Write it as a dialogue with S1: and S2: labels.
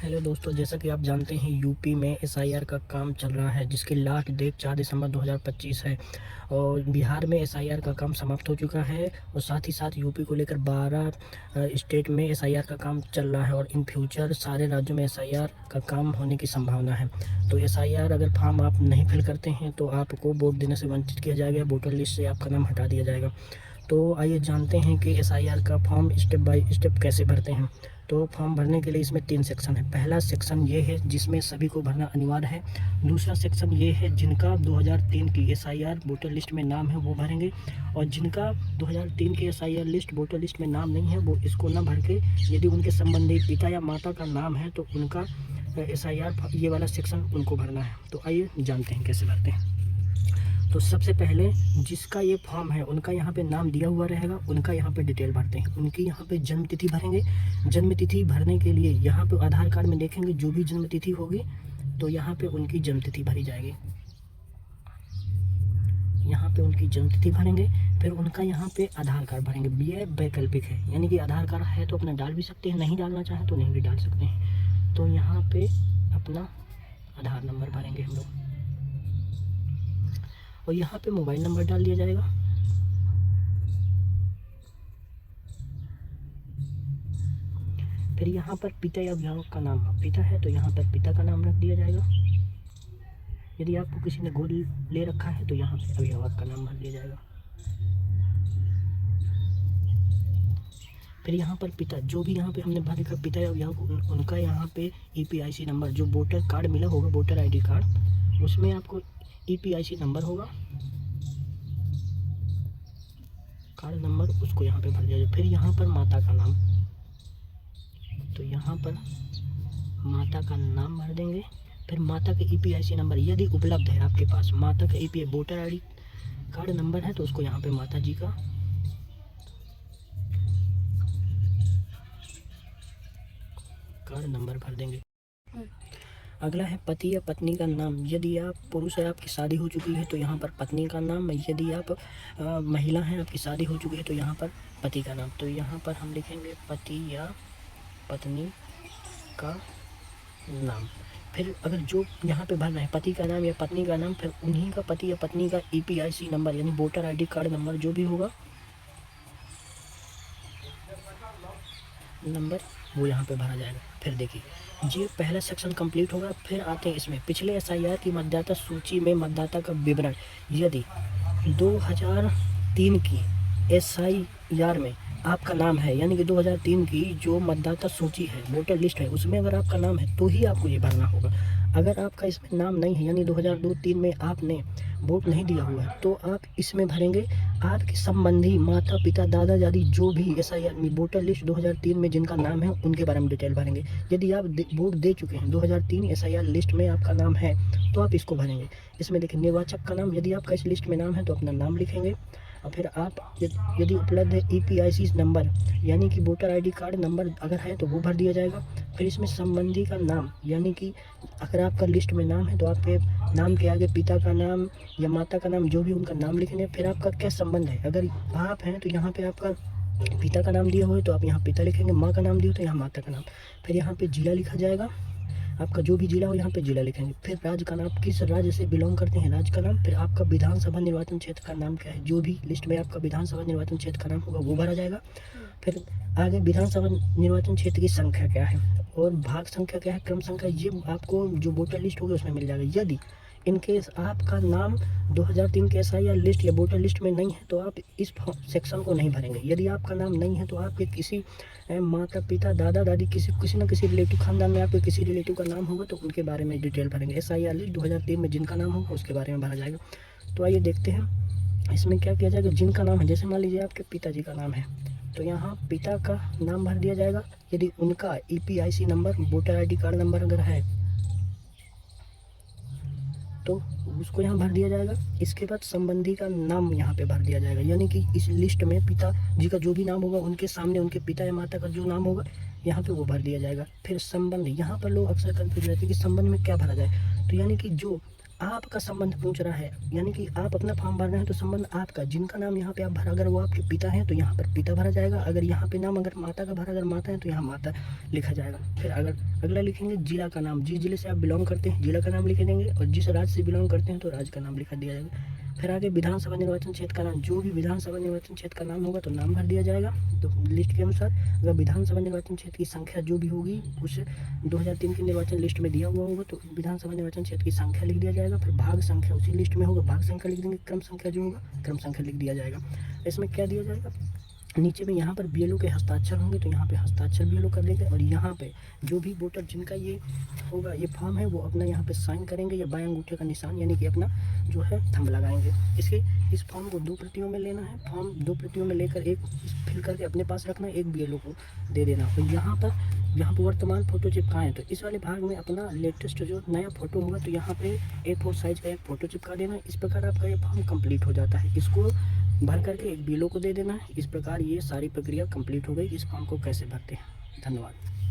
S1: Hello दोस्तों, जैसा कि आप जानते हैं यूपी में एसआईआर का काम चल रहा है, जिसकी लास्ट डेट 4 दिसंबर 2025 है। और बिहार में एसआईआर का काम समाप्त हो चुका है और साथ ही साथ यूपी को लेकर 12 स्टेट में एसआईआर का काम चल रहा है और इन फ्यूचर सारे राज्यों में एसआईआर का काम होने की संभावना है। तो एसआईआर अगर फॉर्म आप नहीं फिल करते हैं तो आपको वोट देने से वंचित किया जाएगा, वोटर लिस्ट से आपका नाम हटा दिया जाएगा। तो आइए जानते हैं कि एसआईआर का फॉर्म स्टेप बाय स्टेप कैसे भरते हैं। तो फॉर्म भरने के लिए इसमें 3 सेक्शन है। पहला सेक्शन ये है जिसमें सभी को भरना अनिवार्य है। दूसरा सेक्शन ये है जिनका 2003 की एसआईआर वोटर लिस्ट में नाम है वो भरेंगे, और जिनका 2003 की एसआईआर लिस्ट वोटर लिस्ट में नाम नहीं है वो इसको ना भर के यदि उनके संबंधी पिता या माता का नाम है तो उनका एसआईआर ये वाला सेक्शन उनको भरना है। तो आइए जानते हैं कैसे भरते हैं। तो सबसे पहले जिसका ये फॉर्म है उनका यहाँ पे नाम दिया हुआ रहेगा, उनका यहाँ पे डिटेल भरते हैं। उनकी यहाँ पे जन्म तिथि भरेंगे। जन्म तिथि भरने के लिए यहाँ पे आधार कार्ड में देखेंगे जो भी जन्म तिथि होगी तो यहाँ पे उनकी जन्म तिथि भरी जाएगी। यहाँ पे उनकी जन्म तिथि भरेंगे, फिर उनका यहाँ पे आधार कार्ड भरेंगे। ये वैकल्पिक है, यानी कि आधार कार्ड है तो अपना डाल भी सकते हैं, नहीं डालना चाहे तो नहीं भी डाल सकते हैं। तो यहाँ पे अपना आधार नंबर भरेंगे हम लोग और यहाँ पे मोबाइल नंबर डाल दिया जाएगा। फिर यहाँ पर पिता या अभिभावक का नाम, पिता है तो यहाँ पर पिता का नाम रख दिया जाएगा। यदि आपको किसी ने गोद ले रखा है तो यहाँ पे अभिभावक का नाम भर दिया जाएगा। फिर यहाँ पर पिता, जो भी यहाँ पे हमने भर रखा पिता या अभिभावक, उनका यहाँ पे ईपीआईसी नंबर, जो वोटर कार्ड मिला होगा वोटर आईडी कार्ड, उसमें आपको ईपीआईसी नंबर होगा, कार्ड नंबर, उसको यहाँ पे भर दिया जाए। फिर यहाँ पर माता का नाम, तो यहाँ पर माता का नाम भर देंगे। फिर माता का ईपीआईसी नंबर यदि उपलब्ध है आपके पास, माता का EPI voter ID card number है तो उसको यहाँ पे माता जी का कार्ड नंबर भर देंगे। अगला है पति या पत्नी का नाम। यदि आप पुरुष है, आपकी शादी हो चुकी है तो यहाँ पर पत्नी का नाम। यदि आप महिला हैं, आपकी शादी हो चुकी है तो यहाँ पर पति का नाम। तो यहाँ पर हम लिखेंगे पति या पत्नी का नाम। फिर अगर जो यहाँ पे भरना है पति का नाम या पत्नी का नाम, फिर उन्हीं का पति या पत्नी का ईपीआईसी नंबर यानी वोटर आईडी कार्ड नंबर जो भी होगा नंबर, वो यहाँ पे भरा जाएगा। फिर देखिए ये पहला सेक्शन कंप्लीट होगा। फिर आते हैं इसमें पिछले एसआईआर की मतदाता सूची में मतदाता का विवरण। यदि 2003 की एसआईआर में आपका नाम है, यानी कि 2003 की जो मतदाता सूची है वोटर लिस्ट है उसमें अगर आपका नाम है तो ही आपको ये भरना होगा। अगर आपका इसमें नाम नहीं है, यानी 2002-03 में आपने वोट नहीं दिया हुआ है, तो आप इसमें भरेंगे आपके संबंधी माता पिता दादा दादी जो भी एसआईआर में वोटर लिस्ट 2003 में जिनका नाम है उनके बारे में डिटेल भरेंगे। यदि आप वोट दे चुके हैं 2003 एसआईआर लिस्ट में आपका नाम है तो आप इसको भरेंगे। इसमें देखिए निर्वाचक का नाम, यदि आपका इस लिस्ट में नाम है तो अपना नाम लिखेंगे। और फिर आप यदि उपलब्ध है ईपीआईसी नंबर यानी कि वोटर आईडी कार्ड नंबर अगर है तो वो भर दिया जाएगा। फिर इसमें संबंधी का नाम, यानी कि अगर आपका लिस्ट में नाम है तो आपके नाम के आगे पिता का नाम या माता का नाम जो भी उनका नाम लिखेंगे। फिर आपका क्या संबंध है, अगर आप हैं तो यहाँ पे आपका पिता का नाम दिया हुआ है तो आप यहाँ पिता लिखेंगे, माँ का नाम दिया हो तो यहाँ माता का नाम। फिर यहाँ पे जिला लिखा जाएगा, आपका जो भी जिला हो यहाँ पे जिला लिखेंगे। फिर राज्य का नाम, किस राज्य से बिलोंग करते हैं राज्य का नाम। फिर आपका विधानसभा निर्वाचन क्षेत्र का नाम क्या है, जो भी लिस्ट में आपका विधानसभा निर्वाचन क्षेत्र का नाम होगा वो भरा जाएगा। फिर आगे विधानसभा निर्वाचन क्षेत्र की संख्या क्या है और भाग संख्या क्या है, क्रम संख्या, ये आपको जो वोटर लिस्ट होगी उसमें मिल जाएगा। यदि इनकेस आपका नाम 2003 के एसआईआर लिस्ट या वोटर लिस्ट में नहीं है तो आप इस सेक्शन को नहीं भरेंगे। यदि आपका नाम नहीं है तो आपके किसी माता पिता दादा दादी किसी न किसी रिलेटिव, खानदान में आपके किसी रिलेटिव का नाम होगा तो उनके बारे में डिटेल भरेंगे। एसआईआर लिस्ट 2003 में जिनका नाम होगा उसके बारे में भरा जाएगा। तो आइए देखते हैं इसमें क्या किया जाएगा। जिनका नाम है, जैसे मान लीजिए आपके पिताजी का नाम है तो यहाँ पिता का नाम भर दिया जाएगा। यदि उनका EPIC number voter ID card number अगर है तो उसको यहाँ भर दिया जाएगा। इसके बाद संबंधी का नाम यहाँ पे भर दिया जाएगा, यानी कि इस लिस्ट में पिता जी का जो भी नाम होगा उनके सामने उनके पिता या माता का जो नाम होगा यहाँ पे वो भर दिया जाएगा। फिर संबंध, यहाँ पर लोग अक्सर कंफ्यूज रहते हैं कि संबंध में क्या भरा जाए। तो यानी कि जो आपका संबंध पूछ रहा है, यानी कि आप अपना फॉर्म भर रहे हैं तो संबंध आपका, जिनका नाम यहाँ पे आप भरा, अगर वो आपके पिता हैं तो यहाँ पर पिता भरा जाएगा, अगर यहाँ पे नाम अगर माता का भरा, अगर माता है तो यहाँ माता लिखा जाएगा। फिर अगर अगला लिखेंगे जिला का नाम, जिस जिले से आप बिलोंग करते हैं जिला का नाम लिख देंगे, और जिस राज्य से बिलोंग करते हैं तो राज्य का नाम लिखा दिया जाएगा। फिर आगे विधानसभा निर्वाचन क्षेत्र का नाम, जो भी विधानसभा निर्वाचन क्षेत्र का नाम होगा तो नाम भर दिया जाएगा। तो लिस्ट के अनुसार अगर विधानसभा निर्वाचन क्षेत्र की संख्या जो भी होगी उस 2003 की निर्वाचन लिस्ट में दिया हुआ होगा तो विधानसभा निर्वाचन क्षेत्र की संख्या लिख दिया जाएगा। फिर भाग संख्या उसी लिस्ट में होगा, भाग संख्या लिख देंगे, क्रम संख्या जो होगा क्रम संख्या लिख दिया जाएगा। इसमें क्या दिया जाएगा, नीचे में यहाँ पर बीएलओ के हस्ताक्षर होंगे तो यहाँ पे हस्ताक्षर बीएलओ कर देंगे, और यहाँ पे जो भी वोटर जिनका ये होगा ये फॉर्म है वो अपना यहाँ पे साइन करेंगे या बाएं अंगूठे का निशान यानी कि अपना जो है थंब लगाएंगे। इस फॉर्म को 2 प्रतियों में लेना है, फॉर्म 2 प्रतियों में लेकर एक फिल करके अपने पास रखना है, एक बीएलओ को दे देना। और यहाँ पर वर्तमान फ़ोटो चिपकाएँ तो इस वाले भाग में अपना लेटेस्ट जो नया फ़ोटो होगा तो यहाँ पे A4 साइज़ का एक फ़ोटो चिपका देना। इस प्रकार आपका ये फॉर्म कंप्लीट हो जाता है। इसको भर करके एक बीएलओ को दे देना है। इस प्रकार ये सारी प्रक्रिया कंप्लीट हो गई। इस फॉर्म को कैसे भरते हैं। धन्यवाद।